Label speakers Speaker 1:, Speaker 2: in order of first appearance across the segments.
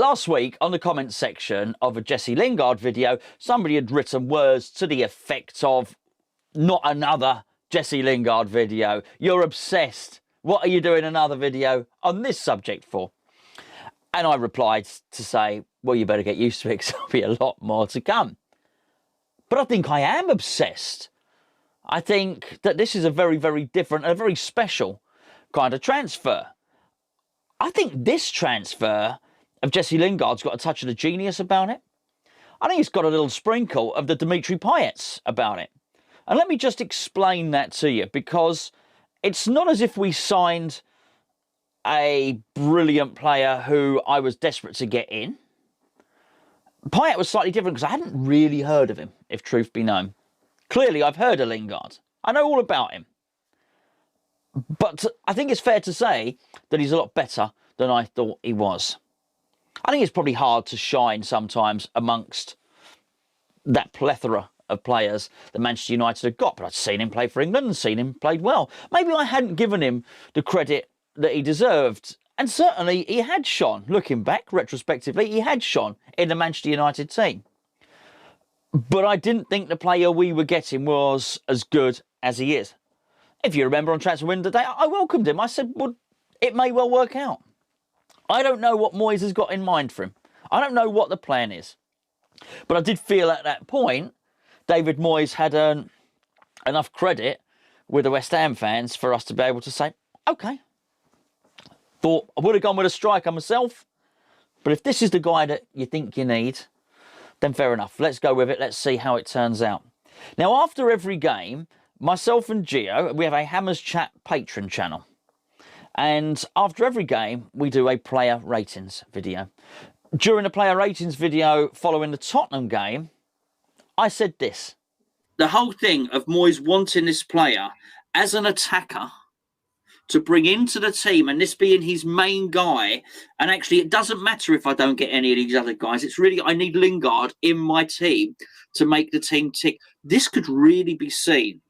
Speaker 1: Last week, on the comments section of a Jess Lingard video, somebody had written words to the effect of, not another Jess Lingard video. You're obsessed. What are you doing another video on this subject for? And I replied to say, well, you better get used to it because there'll be a lot more to come. But I think I am obsessed. I think that this is a very, very different, a very special kind of transfer. I think this transfer of Jess Lingard's got a touch of the genius about it. I think it's got a little sprinkle of the Dimitri Payet's about it. And let me just explain that to you, because it's not as if we signed a brilliant player who I was desperate to get in. Payet was slightly different because I hadn't really heard of him, if truth be known. Clearly, I've heard of Lingard. I know all about him. But I think it's fair to say that he's a lot better than I thought he was. I think it's probably hard to shine sometimes amongst that plethora of players that Manchester United have got. But I'd seen him play for England and seen him played well. Maybe I hadn't given him the credit that he deserved. And certainly he had shone, looking back retrospectively, he had shone in the Manchester United team. But I didn't think the player we were getting was as good as he is. If you remember on transfer window day, I welcomed him. I said, well, it may well work out. I don't know what Moyes has got in mind for him. I don't know what the plan is. But I did feel at that point, David Moyes had enough credit with the West Ham fans for us to be able to say, OK. Thought I would have gone with a striker myself. But if this is the guy that you think you need, then fair enough. Let's go with it. Let's see how it turns out. Now, after every game, myself and Gio, we have a Hammers Chat Patreon channel. And after every game, we do a player ratings video. During the player ratings video following the Tottenham game, I said this. The whole thing of Moyes wanting this player as an attacker to bring into the team and this being his main guy, and actually it doesn't matter if I don't get any of these other guys, it's really I need Lingard in my team to make the team tick. This could really be seen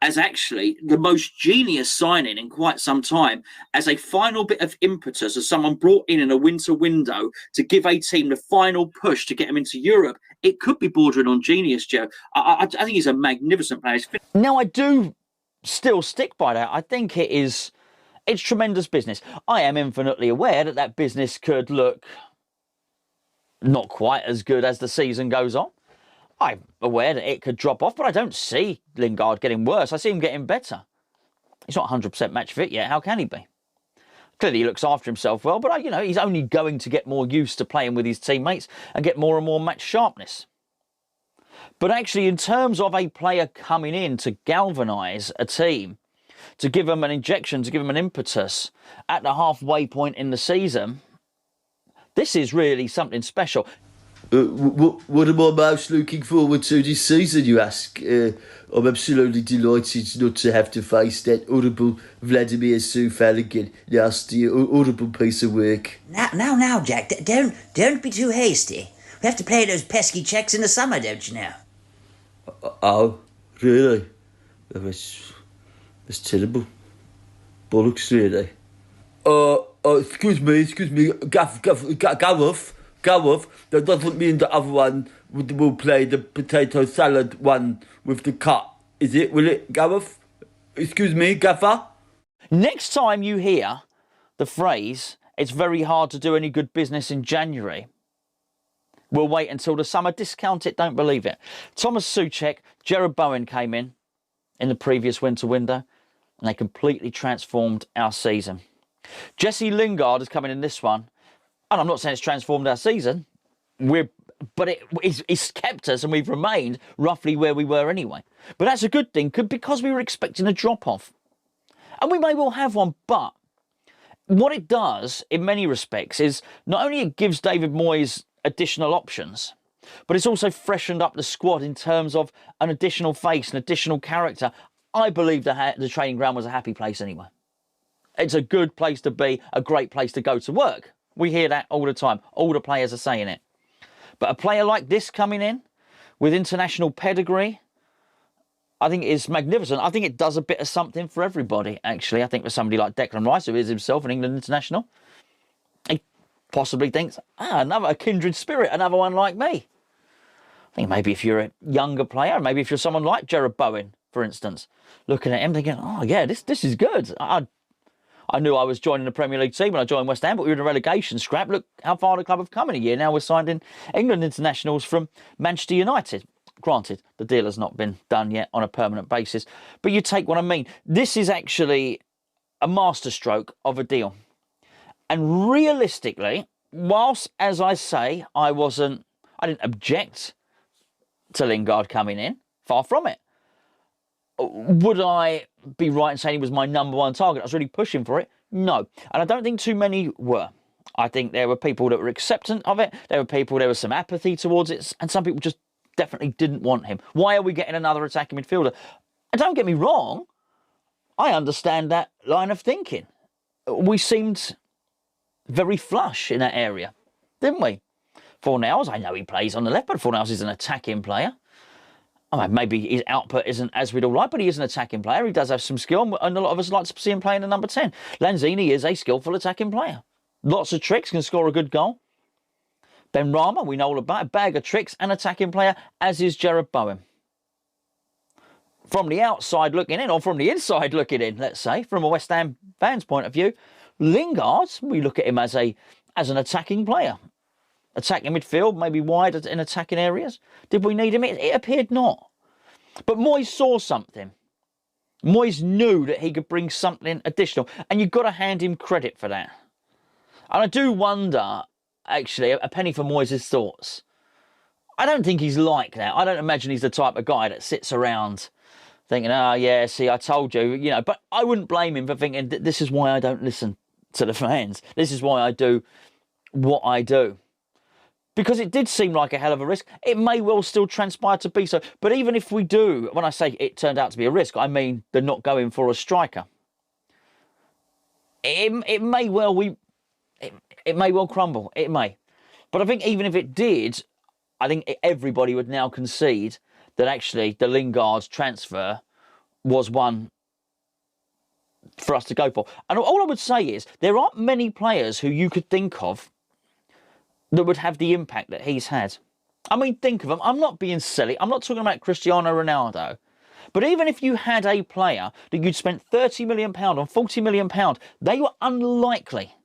Speaker 1: as actually the most genius signing in quite some time, as a final bit of impetus, as someone brought in a winter window to give a team the final push to get them into Europe. It could be bordering on genius, Joe. I think he's a magnificent player. Now, I do still stick by that. I think it's tremendous business. I am infinitely aware that that business could look not quite as good as the season goes on. I'm aware that it could drop off, but I don't see Lingard getting worse. I see him getting better. He's not 100% match fit yet. How can he be? Clearly, he looks after himself well, but, you know, he's only going to get more used to playing with his teammates and get more and more match sharpness. But actually, in terms of a player coming in to galvanise a team, to give them an injection, to give them an impetus at the halfway point in the season, this is really something special.
Speaker 2: What am I most looking forward to this season, you ask? I'm absolutely delighted not to have to face that audible Vladimir Soufal again. Nasty, audible piece of work.
Speaker 3: Now, Jack, don't be too hasty. We have to play those pesky Czechs in the summer, don't you know?
Speaker 2: Oh, really? That's terrible. Bollocks, really. Excuse me, go off. That doesn't mean the other one will play the potato salad one with the cut, is it? Will it, Gareth? Excuse me, Gaffer?
Speaker 1: Next time you hear the phrase, it's very hard to do any good business in January, we'll wait until the summer. Discount it, don't believe it. Thomas Souček, Jared Bowen came in the previous winter window, and they completely transformed our season. Jess Lingard is coming in this one. And I'm not saying it's transformed our season, but it's kept us and we've remained roughly where we were anyway. But that's a good thing because we were expecting a drop-off. And we may well have one, but what it does in many respects is not only it gives David Moyes additional options, but it's also freshened up the squad in terms of an additional face, an additional character. I believe the training ground was a happy place anyway. It's a good place to be, a great place to go to work. We hear that all the time. All the players are saying it. But a player like this coming in with international pedigree, I think is magnificent. I think it does a bit of something for everybody, actually. I think for somebody like Declan Rice, who is himself an England international, possibly thinks, a kindred spirit, another one like me. I think maybe if you're a younger player, maybe if you're someone like Jared Bowen, for instance, looking at him thinking, oh yeah, this is good. I knew I was joining the Premier League team when I joined West Ham, but we were in a relegation scrap. Look how far the club have come in a year. Now we're signing England internationals from Manchester United. Granted, the deal has not been done yet on a permanent basis, but you take what I mean. This is actually a masterstroke of a deal. And realistically, whilst, as I say, I didn't object to Lingard coming in, far from it. Would I be right in saying he was my number one target? I was really pushing for it. No. And I don't think too many were. I think there were people that were acceptant of it. There was some apathy towards it. And some people just definitely didn't want him. Why are we getting another attacking midfielder? And don't get me wrong. I understand that line of thinking. We seemed very flush in that area, didn't we? Fornals, I know he plays on the left, but Fornals is an attacking player. I mean, maybe his output isn't as we'd all like, but he is an attacking player. He does have some skill, and a lot of us like to see him playing the number 10. Lanzini is a skillful attacking player. Lots of tricks, can score a good goal. Ben Rama, we know all about, a bag of tricks, and attacking player, as is Jared Bowen. From the outside looking in, or from the inside looking in, let's say, from a West Ham fan's point of view, Lingard, we look at him as an attacking player. Attacking midfield, maybe wide in attacking areas. Did we need him? It appeared not. But Moyes saw something. Moyes knew that he could bring something additional. And you've got to hand him credit for that. And I do wonder, actually, a penny for Moyes' thoughts. I don't think he's like that. I don't imagine he's the type of guy that sits around thinking, oh, yeah, see, I told you, But I wouldn't blame him for thinking, this is why I don't listen to the fans. This is why I do what I do. Because it did seem like a hell of a risk. It may well still transpire to be so. But even if we do, when I say it turned out to be a risk, I mean they're not going for a striker. It may well crumble. It may. But I think even if it did, I think everybody would now concede that actually the Lingard transfer was one for us to go for. And all I would say is there aren't many players who you could think of that would have the impact that he's had. I mean, think of them. I'm not being silly. I'm not talking about Cristiano Ronaldo. But even if you had a player that you'd spent £30 million or £40 million, they were unlikely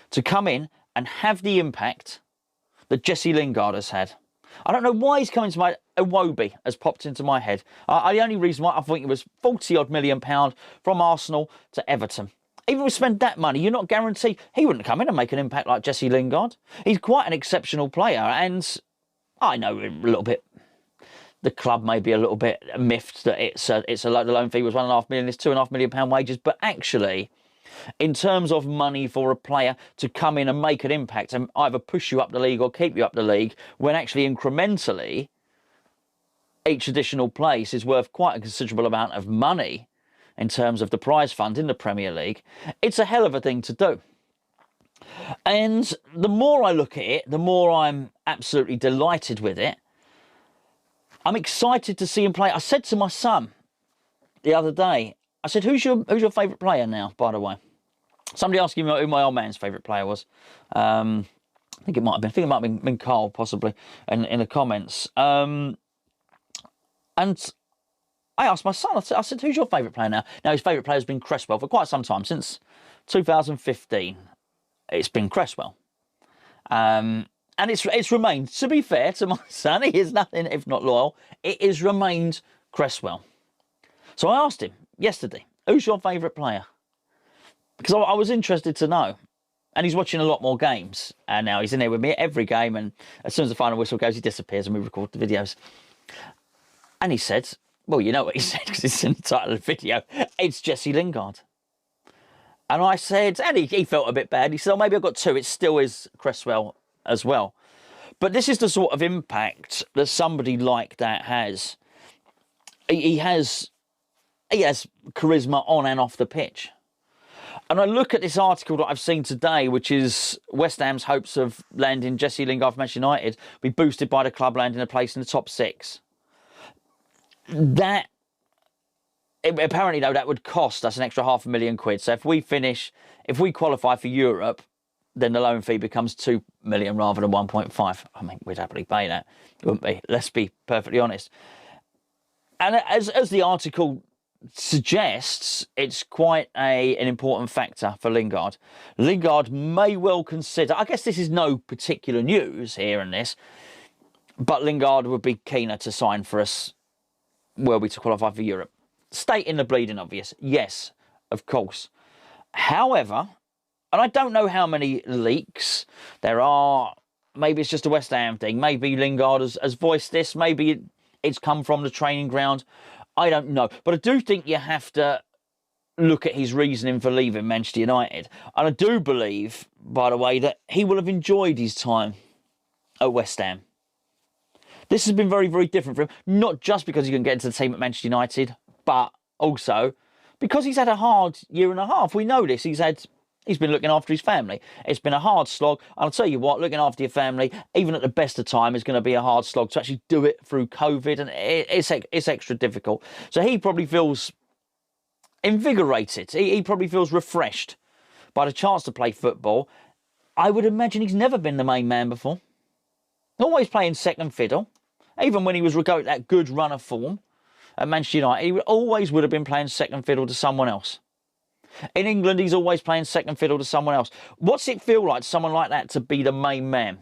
Speaker 1: to come in and have the impact that Jesse Lingard has had. I don't know why he's coming to my... Iwobi has popped into my head. The only reason why I think it was £40-odd million from Arsenal to Everton. Even if we spend that money, you're not guaranteed he wouldn't come in and make an impact like Jesse Lingard. He's quite an exceptional player, and I know a little bit. The club may be a little bit miffed that the loan fee was £1.5 million, it's £2.5 million wages, but actually, in terms of money for a player to come in and make an impact and either push you up the league or keep you up the league, when actually incrementally each additional place is worth quite a considerable amount of money in terms of the prize fund in the Premier League, it's a hell of a thing to do. And the more I look at it, the more I'm absolutely delighted with it. I'm excited to see him play. I said to my son the other day, I said, who's your favourite player now, by the way? Somebody asked me who my old man's favourite player was. I think it might have been Carl, possibly, in the comments. And I asked my son, I said, who's your favourite player now? Now, his favourite player has been Cresswell for quite some time. Since 2015, it's been Cresswell. And it's remained, to be fair to my son, he is nothing if not loyal. It has remained Cresswell. So I asked him yesterday, who's your favourite player? Because I was interested to know. And he's watching a lot more games. And now he's in there with me at every game. And as soon as the final whistle goes, he disappears and we record the videos. And he said, well, you know what he said, because it's in the title of the video. It's Jesse Lingard. And I said, and he felt a bit bad. He said, oh, maybe I've got two. It still is Cresswell as well. But this is the sort of impact that somebody like that has. He has charisma on and off the pitch. And I look at this article that I've seen today, which is West Ham's hopes of landing Jesse Lingard for Manchester United be boosted by the club landing a place in the top 6. Apparently, though, that would cost us an extra £500,000. So if we qualify for Europe, then the loan fee becomes 2 million rather than 1.5. I mean, we'd happily pay that, wouldn't we? Let's be perfectly honest. And as the article suggests, it's quite an important factor for Lingard. Lingard may well consider, I guess this is no particular news here in this, but Lingard would be keener to sign for us were we to qualify for Europe. Stating the bleeding obvious, yes, of course. However, and I don't know how many leaks there are, maybe it's just a West Ham thing, maybe Lingard has voiced this, maybe it's come from the training ground, I don't know. But I do think you have to look at his reasoning for leaving Manchester United. And I do believe, by the way, that he will have enjoyed his time at West Ham. This has been very, very different for him, not just because he can get into the team at Manchester United, but also because he's had a hard year and a half. We know this. He's been looking after his family. It's been a hard slog. I'll tell you what, looking after your family, even at the best of time, is going to be a hard slog to actually do it through COVID, and it's extra difficult. So he probably feels invigorated. He probably feels refreshed by the chance to play football. I would imagine he's never been the main man before. Always playing second fiddle. Even when he was going that good run of form at Manchester United, he always would have been playing second fiddle to someone else. In England, he's always playing second fiddle to someone else. What's it feel like, someone like that, to be the main man?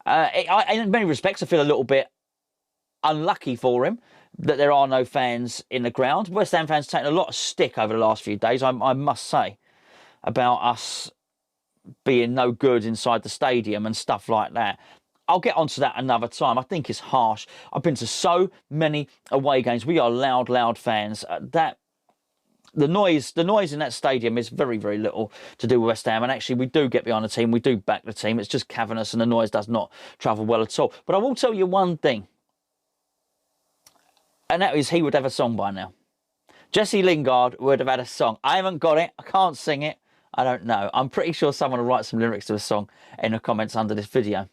Speaker 1: In many respects, I feel a little bit unlucky for him that there are no fans in the ground. West Ham fans taking a lot of stick over the last few days, I must say, about us being no good inside the stadium and stuff like that. I'll get onto that another time. I think it's harsh. I've been to so many away games. We are loud, loud fans. The noise in that stadium is very, very little to do with West Ham. And actually, we do get behind the team. We do back the team. It's just cavernous and the noise does not travel well at all. But I will tell you one thing. And that is, he would have a song by now. Jesse Lingard would have had a song. I haven't got it. I can't sing it. I don't know. I'm pretty sure someone will write some lyrics to a song in the comments under this video.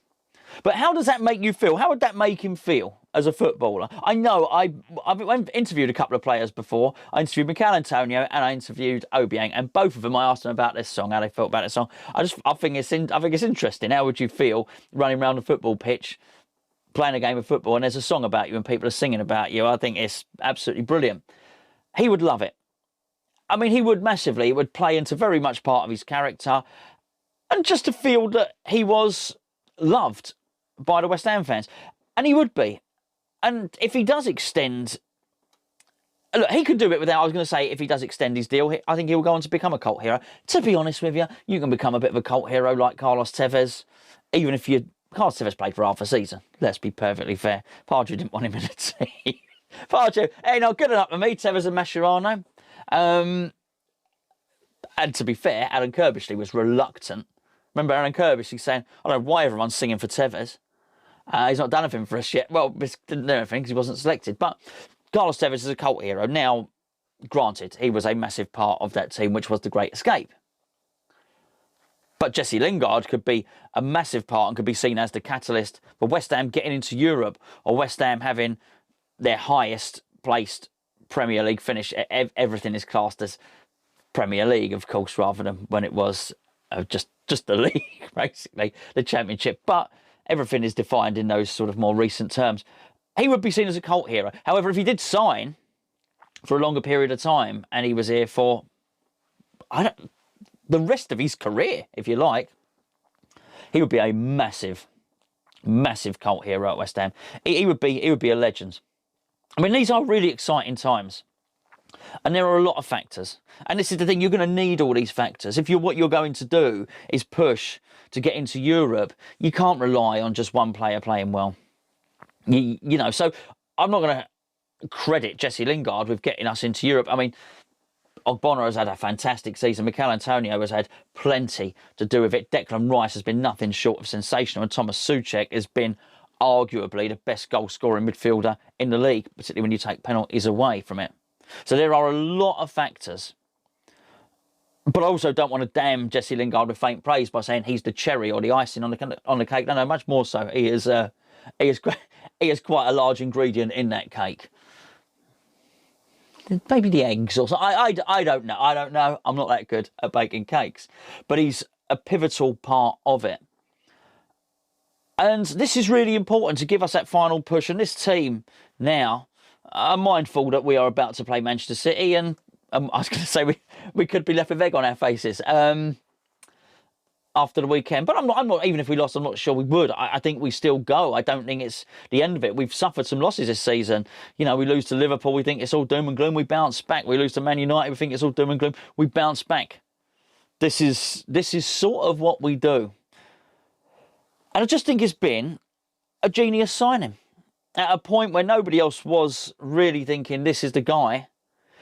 Speaker 1: But how does that make you feel? How would that make him feel as a footballer? I know I've interviewed a couple of players before. I interviewed Mikel Antonio and I interviewed Obiang, and both of them I asked them about this song, how they felt about this song. I think it's interesting. How would you feel running around a football pitch, playing a game of football, and there's a song about you and people are singing about you? I think it's absolutely brilliant. He would love it. I mean, he would massively. It would play into very much part of his character, and just to feel that he was loved by the West Ham fans. And he would be. And if he does extend... Look, he could do it without... I was going to say, if he does extend his deal, I think he'll go on to become a cult hero. To be honest with you, you can become a bit of a cult hero like Carlos Tevez. Even if you... Carlos Tevez played for half a season. Let's be perfectly fair. Pardew didn't want him in the team. Pardew, hey, not good enough for me, Tevez and Mascherano. And to be fair, Alan Kirbishley was reluctant. Remember Alan Kirbishley saying, I don't know why everyone's singing for Tevez. He's not done anything for us yet. Well, he didn't do anything because he wasn't selected. But Carlos Tevez is a cult hero. Now, granted, he was a massive part of that team, which was the Great Escape. But Jesse Lingard could be a massive part and could be seen as the catalyst for West Ham getting into Europe, or West Ham having their highest placed Premier League finish. Everything is classed as Premier League, of course, rather than when it was just the league, basically, the Championship. But everything is defined in those sort of more recent terms. He would be seen as a cult hero. However, if he did sign for a longer period of time and he was here for the rest of his career, if you like, he would be a massive, massive cult hero at West Ham. He would be a legend. I mean, these are really exciting times. And there are a lot of factors. And this is the thing, you're going to need all these factors. If what you're going to do is push to get into Europe, you can't rely on just one player playing well. You know, so I'm not going to credit Jesse Lingard with getting us into Europe. I mean, Ogbonna has had a fantastic season. Mikel Antonio has had plenty to do with it. Declan Rice has been nothing short of sensational. And Thomas Souček has been arguably the best goal-scoring midfielder in the league, particularly when you take penalties away from it. So there are a lot of factors. But I also don't want to damn Jesse Lingard with faint praise by saying he's the cherry or the icing on the cake. No, much more so. He is quite a large ingredient in that cake. Maybe the eggs or something. I don't know. I'm not that good at baking cakes. But he's a pivotal part of it. And this is really important to give us that final push. And this team now are mindful that we are about to play Manchester City. And I was going to say we could be left with egg on our faces after the weekend. But I'm not, even if we lost, I'm not sure we would. I think we still go. I don't think it's the end of it. We've suffered some losses this season. You know, we lose to Liverpool, we think it's all doom and gloom. We bounce back. We lose to Man United, we think it's all doom and gloom. We bounce back. This is sort of what we do. And I just think it's been a genius signing. At a point where nobody else was really thinking this is the guy.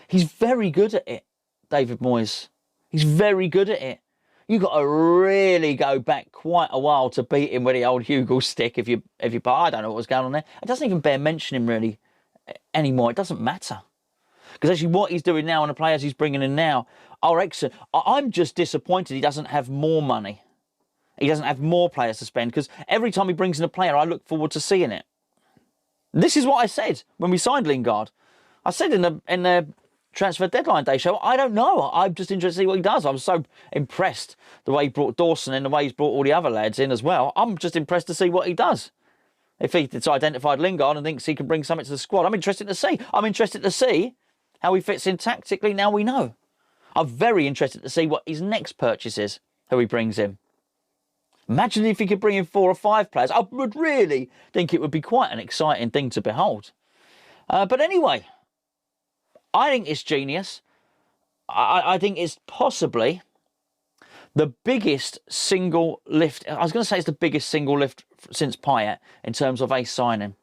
Speaker 1: He's very good at it, David Moyes. He's very good at it. You've got to really go back quite a while to beat him with the old Hugo stick if you I don't know what was going on there. It doesn't even bear mentioning really anymore. It doesn't matter. Because actually what he's doing now and the players he's bringing in now are excellent. I'm just disappointed he doesn't have more money. He doesn't have more players to spend, because every time he brings in a player, I look forward to seeing it. This is what I said when we signed Lingard. I said in the transfer deadline day show, I don't know. I'm just interested to see what he does. I was so impressed the way he brought Dawson in, the way he's brought all the other lads in as well. I'm just impressed to see what he does. If it's identified Lingard and thinks he can bring something to the squad, I'm interested to see. I'm interested to see how he fits in tactically now we know. I'm very interested to see what his next purchase is, who he brings in. Imagine if he could bring in 4 or 5 players. I would really think it would be quite an exciting thing to behold. But anyway, I think it's genius. I think it's possibly the biggest single lift. I was going to say it's the biggest single lift since Payet in terms of a signing.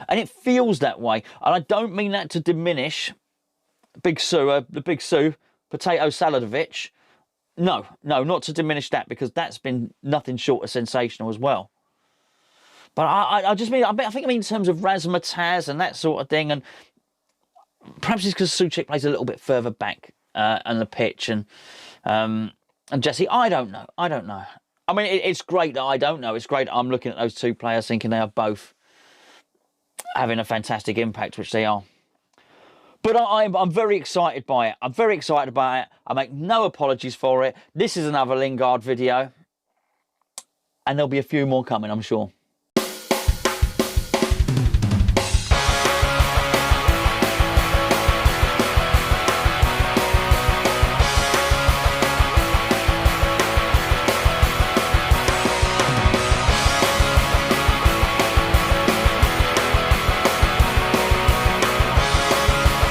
Speaker 1: And it feels that way. And I don't mean that to diminish Big Sue, the Big Sue, Potato Saladovic. No, not to diminish that, because that's been nothing short of sensational as well. But I just mean, I think in terms of razzmatazz and that sort of thing, and perhaps it's because Souček plays a little bit further back on the pitch, and Jesse, I don't know. I mean, it's great that I don't know. It's great that I'm looking at those two players thinking they are both having a fantastic impact, which they are. But I'm very excited by it. I'm very excited about it. I make no apologies for it. This is another Lingard video. And there'll be a few more coming, I'm sure.